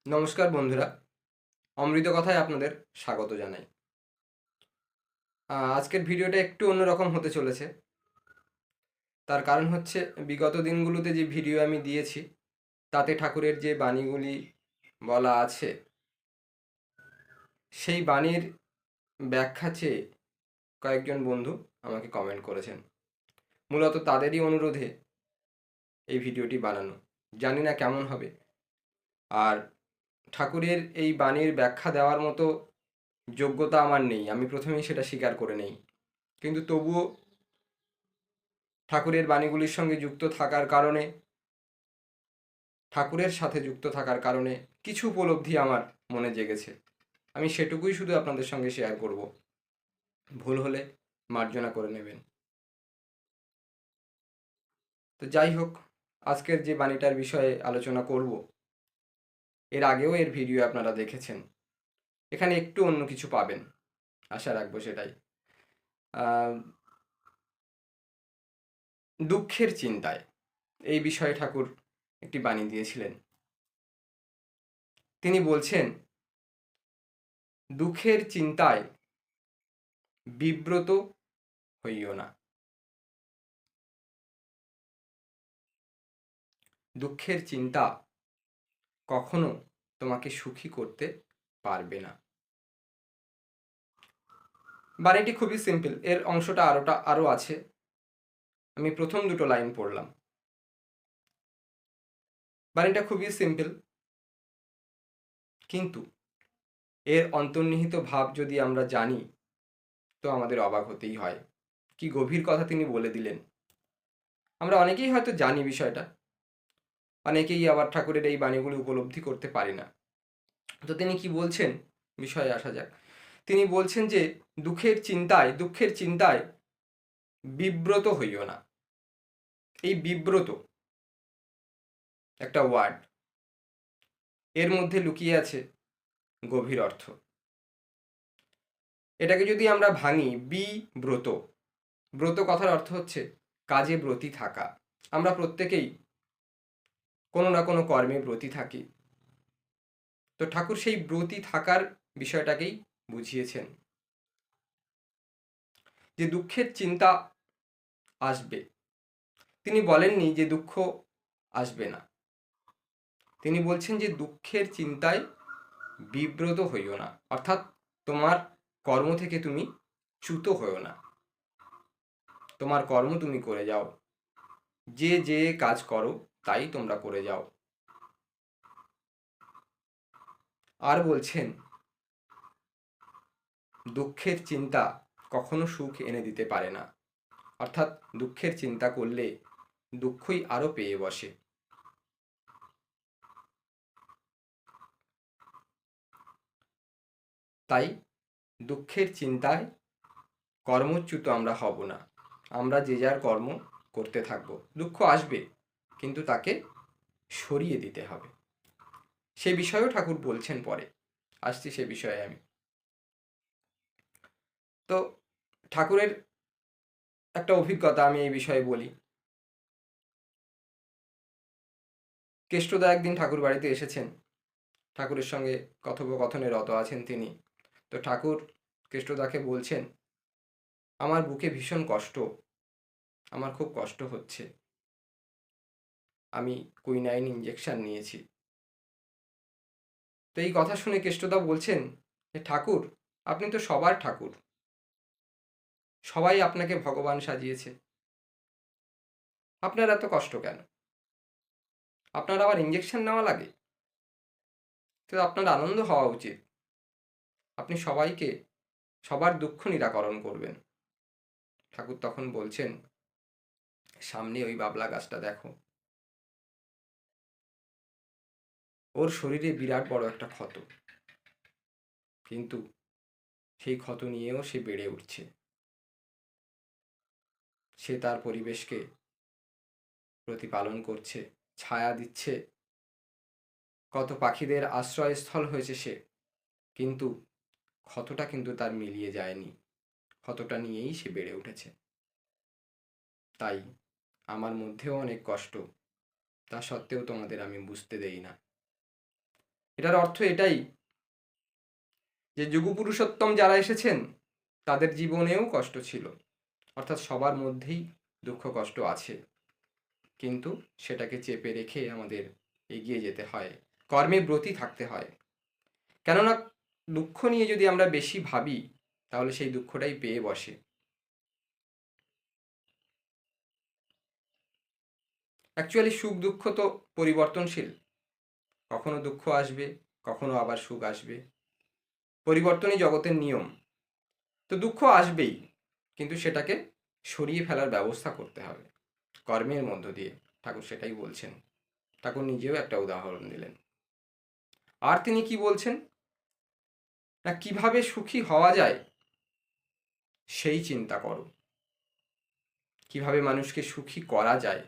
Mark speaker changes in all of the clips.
Speaker 1: নমস্কার বন্ধুরা, অমৃত কথায় আপনাদের স্বাগত জানাই। আজকের ভিডিওটা একটু অন্যরকম হতে চলেছে। তার কারণ হচ্ছে বিগত দিনগুলোতে যে ভিডিও আমি দিয়েছি তাতে ঠাকুরের যে বাণীগুলি বলা আছে সেই বাণীর ব্যাখ্যা চেয়ে কয়েকজন বন্ধু আমাকে কমেন্ট করেছেন। মূলত তাদেরই অনুরোধে এই ভিডিওটি বানানো। জানি না কেমন হবে। আর ঠাকুরের এই বাণীর ব্যাখ্যা দেওয়ার মতো যোগ্যতা আমার নেই, আমি প্রথমেই সেটা স্বীকার করে নেই। কিন্তু তবুও ঠাকুরের বাণীগুলির সঙ্গে যুক্ত থাকার কারণে, ঠাকুরের সাথে যুক্ত থাকার কারণে কিছু উপলব্ধি আমার মনে জেগেছে। আমি সেটুকুই শুধু আপনাদের সঙ্গে শেয়ার করব। ভুল হলে মার্জনা করে নেবেন। তো যাই হোক, আজকের যে বাণীটার বিষয়ে আলোচনা করব, এর আগেও এর ভিডিও আপনারা দেখেছেন। এখানে একটু অন্য কিছু পাবেন, আশা রাখবো সেটাই। দুঃখের চিন্তায় এই বিষয়ে ঠাকুর একটি বাণী দিয়েছিলেন। তিনি বলছেন, দুঃখের চিন্তায় বিব্রত হইও না। দুঃখের চিন্তা কখনো তোমাকে সুখী করতে পারবে না। বাণীটি খুবই সিম্পল, এর অংশটা আরো আছে। আমি প্রথম দুটো লাইন পড়লাম। বাণীটা খুবই সিম্পল, কিন্তু এর অন্তর্নিহিত ভাব যদি আমরা জানি তো আমাদের অবাক হতেই হয়। কি গভীর কথা তিনি বলে দিলেন। আমরা অনেকেই হয়তো জানি বিষয়টা, অনেকেই আবার ঠাকুরের এই বাণীগুলি উপলব্ধি করতে পারি না। তো তিনি কি বলছেন, বিষয়ে আসা যাক। তিনি বলছেন যে দুঃখের চিন্তায় বিব্রত হইও না। এই বিব্রত একটা ওয়ার্ড, এর মধ্যে লুকিয়ে আছে গভীর অর্থ। এটাকে যদি আমরা ভাঙি, বিব্রত, ব্রত কথার অর্থ হচ্ছে কাজে ব্রতী থাকা। আমরা প্রত্যেকেই কোনো না কোনো কর্মে ব্রতী থাকি। তো ঠাকুর সেই ব্রতী থাকার বিষয়টাকেই বুঝিয়েছেন, যে দুঃখের চিন্তা আসবে। তিনি বলেননি যে দুঃখ আসবে না, তিনি বলছেন যে দুঃখের চিন্তায় বিব্রত হইও না, অর্থাৎ তোমার কর্ম থেকে তুমি চ্যুত হইও না। তোমার কর্ম তুমি করে যাও, যে যে কাজ করো তাই তোমরা করে যাও। আর বলছেন, দুঃখের চিন্তা কখনো সুখ এনে দিতে পারে না, অর্থাৎ দুঃখের চিন্তা করলে দুঃখই আরো পেয়ে বসে। তাই দুঃখের চিন্তায় কর্মচ্যুত আমরা হব না। আমরা যে যার কর্ম করতে থাকব। দুঃখ আসবে, কিন্তু তাকে সরিয়ে দিতে হবে। সে বিষয়েও ঠাকুর বলছেন পরে, আসছি সে বিষয়ে আমি। তো ঠাকুরের একটা অভিজ্ঞতা আমি এই বিষয়ে বলি। কেষ্টদা একদিন ঠাকুর বাড়িতে এসেছেন, ঠাকুরের সঙ্গে কথোপকথনে রত আছেন তিনি। তো ঠাকুর কেষ্টদাকে বলছেন, আমার বুকে ভীষণ কষ্ট, আমার খুব কষ্ট হচ্ছে, আমি কুইনাইন ইঞ্জেকশন নিয়েছি। তো এই কথা শুনে কেষ্টদা বলছেন, যে ঠাকুর, আপনি তো সবার ঠাকুর, সবাই আপনাকে ভগবান সাজিয়েছে, আপনার এত কষ্ট কেন? আপনার আবার ইঞ্জেকশন নেওয়া লাগে? তো আপনার আনন্দ হওয়া উচিত। আপনি সবাইকে, সবার দুঃখ নিরাকরণ করবেন। ঠাকুর তখন বলছেন, সামনে ওই বাবলা গাছটা দেখো, ওর শরীরে বিরাট বড় একটা ক্ষত, কিন্তু সেই ক্ষত নিয়েও সে বেড়ে উঠছে। সে তার পরিবেশকে প্রতিপালন করছে, ছায়া দিচ্ছে, কত পাখিদের আশ্রয়স্থল হয়েছে সে, কিন্তু ক্ষতটা কিন্তু তার মিলিয়ে যায়নি। ক্ষতটা নিয়েই সে বেড়ে উঠেছে। তাই আমার মধ্যেও অনেক কষ্ট, তা সত্ত্বেও তোমাদের আমি বুঝতে দেই না। এটার অর্থ এটাই যে যুগপুরুষোত্তম যারা এসেছেন তাদের জীবনেও কষ্ট ছিল, অর্থাৎ সবার মধ্যেই দুঃখ কষ্ট আছে, কিন্তু সেটাকে চেপে রেখে আমাদের এগিয়ে যেতে হয়, কর্মে ব্রতী থাকতে হয়। কেননা দুঃখ নিয়ে যদি আমরা বেশি ভাবি তাহলে সেই দুঃখটাই পেয়ে বসে। অ্যাকচুয়ালি সুখ দুঃখ তো পরিবর্তনশীল, কখনো দুঃখ আসবে, কখনো আবার সুখ আসবে, পরিবর্তনই জগতের নিয়ম। তো দুঃখ আসবেই, কিন্তু সেটাকে সরিয়ে ফেলার ব্যবস্থা করতে হবে কর্মের মধ্য দিয়ে। ঠাকুর সেটাই বলছেন, ঠাকুর নিজেও একটা উদাহরণ দিলেন। আর তিনি কি বলছেন না, কিভাবে সুখী হওয়া যায় সেই চিন্তা করো, কিভাবে মানুষকে সুখী করা যায়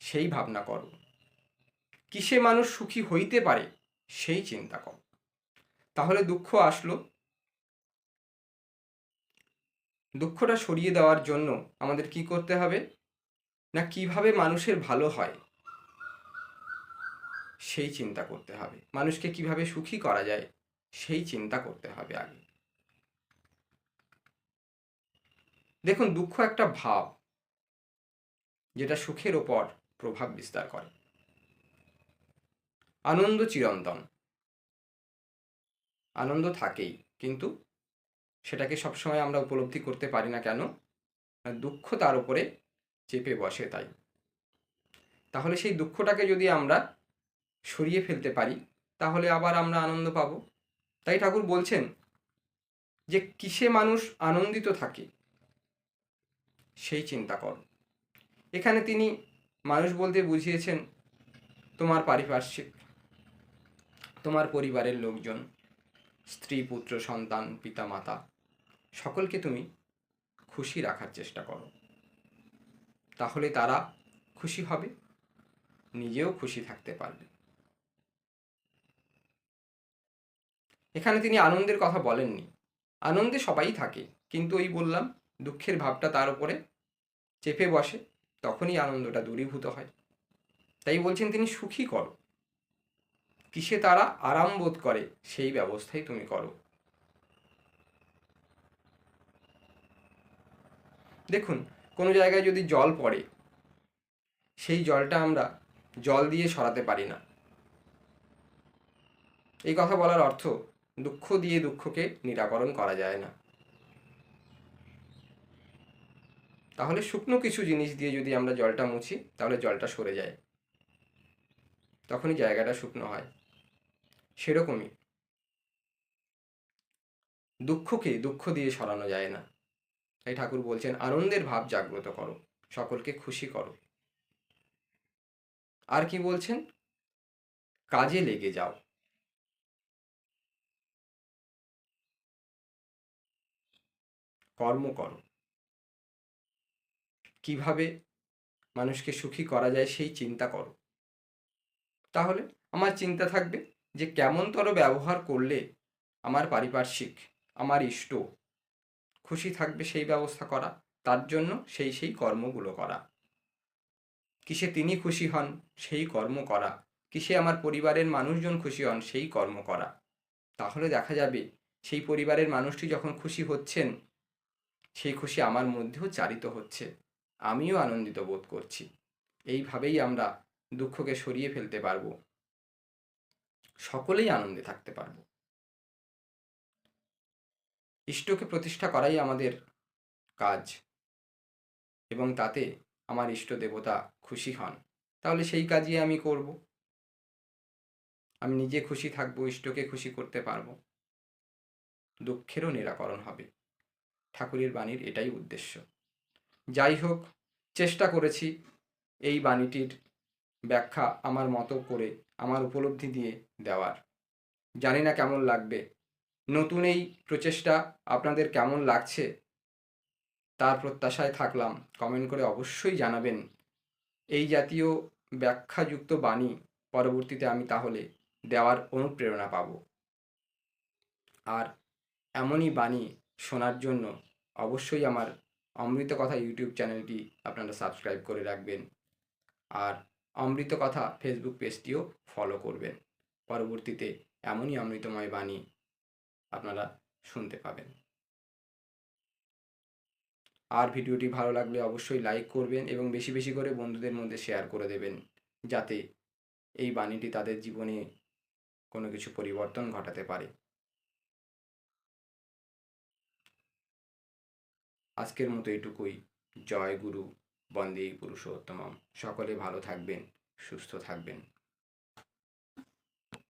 Speaker 1: সেই ভাবনা করো, কিসে মানুষ সুখী হইতে পারে সেই চিন্তা করো। তাহলে দুঃখ আসলো, দুঃখটা সরিয়ে দেওয়ার জন্য আমাদের কি করতে হবে না, কিভাবে মানুষের ভালো হয় সেই চিন্তা করতে হবে, মানুষকে কিভাবে সুখী করা যায় সেই চিন্তা করতে হবে আগে। দেখুন, দুঃখ একটা ভাব যেটা সুখের ওপর প্রভাব বিস্তার করে। আনন্দ চিরন্তন, আনন্দ থাকেই, কিন্তু সেটাকে সবসময় আমরা উপলব্ধি করতে পারি না। কেন? দুঃখ তার উপরে চেপে বসে তাই। তাহলে সেই দুঃখটাকে যদি আমরা সরিয়ে ফেলতে পারি তাহলে আবার আমরা আনন্দ পাব। তাই ঠাকুর বলছেন যে কিসে মানুষ আনন্দিত থাকে সেই চিন্তা কর। এখানে তিনি মানুষ বলতে বুঝিয়েছেন তোমার পারিপার্শ্বিক, তোমার পরিবারের লোকজন, স্ত্রী পুত্র সন্তান পিতা মাতা, সকলকে তুমি খুশি রাখার চেষ্টা করো, তাহলে তারা খুশি হবে, নিজেও খুশি থাকতে পারবে। এখানে তিনি আনন্দের কথা বলেননি, আনন্দে সবাই থাকে, কিন্তু ওই বললাম দুঃখের ভাবটা তার উপরে চেপে বসে, তখনই আনন্দটা দূরীভূত হয়। তাই বলছেন তিনি সুখী করো, কিসে তারা আরাম বোধ করে সেই ব্যবস্থাই তুমি করো। দেখুন, কোনো জায়গায় যদি জল পড়ে, সেই জলটা আমরা জল দিয়ে সরাতে পারি না। এই কথা বলার অর্থ দুঃখ দিয়ে দুঃখকে নিরাকরণ করা যায় না। তাহলে শুকনো কিছু জিনিস দিয়ে যদি আমরা জলটা মুছি তাহলে জলটা সরে যায়, তখনই জায়গাটা শুকনো হয়। সেরকমই দুঃখকে দুঃখ দিয়ে সরানো যায় না। তাই ঠাকুর বলছেন আনন্দের ভাব জাগ্রত করো, সকলকে খুশি করো। আর কি বলছেন? কাজে লেগে যাও। কর্ম করো, কিভাবে মানুষকে সুখী করা যায় সেই চিন্তা করো। তাহলে আমার চিন্তা থাকবে যে কেমনতর ব্যবহার করলে আমার পারিপার্শ্বিক, আমার ইষ্ট খুশি থাকবে সেই ব্যবস্থা করা, তার জন্য সেই কর্মগুলো করা। কিসে তিনি খুশি হন সেই কর্ম করা, কিসে আমার পরিবারের মানুষজন খুশি হন সেই কর্ম করা। তাহলে দেখা যাবে সেই পরিবারের মানুষটি যখন খুশি হচ্ছেন, সেই খুশি আমার মধ্যেও চারিত হচ্ছে, আমিও আনন্দিত বোধ করছি। এইভাবেই আমরা দুঃখকে সরিয়ে ফেলতে পারবো, সকলেই আনন্দে থাকতে পারবো। ইষ্টকে প্রতিষ্ঠা করাই আমাদের কাজ, এবং তাতে আমার ইষ্ট দেবতা খুশি হন, তাহলে সেই কাজই আমি করব। আমি নিজে খুশি থাকবো, ইষ্টকে খুশি করতে পারবো, দুঃখেরও নিরাকরণ হবে। ঠাকুরের বাণীর এটাই উদ্দেশ্য। যাই হোক, চেষ্টা করেছি এই বাণীটির ব্যাখ্যা আমার মতো করে, আমার উপলব্ধি দিয়ে দেওয়ার। জানি না কেমন লাগবে, নতুন এই প্রচেষ্টা আপনাদের কেমন লাগছে তার প্রত্যাশায় থাকলাম। কমেন্ট করে অবশ্যই জানাবেন। এই জাতীয় ব্যাখ্যাযুক্ত বাণী পরবর্তীতে আমি তাহলে দেওয়ার অনুপ্রেরণা পাব। আর এমনই বাণী শোনার জন্য অবশ্যই আমার অমৃত কথা ইউটিউব চ্যানেলটি আপনারা সাবস্ক্রাইব করে রাখবেন, আর অমৃত কথা ফেসবুক পেজটিও ফলো করবেন। পরবর্তীতে এমনই অমৃতময় বাণী আপনারা শুনতে পাবেন। আর ভিডিওটি ভালো লাগলে অবশ্যই লাইক করবেন এবং বেশি বেশি করে বন্ধুদের মধ্যে শেয়ার করে দেবেন, যাতে এই বাণীটি তাদের জীবনে কোনো কিছু পরিবর্তন ঘটাতে পারে। আজকের মতো এটুকুই। জয় গুরু, বন্দে পুরুষোত্তমম। সকলে ভালো থাকবেন, সুস্থ থাকবেন।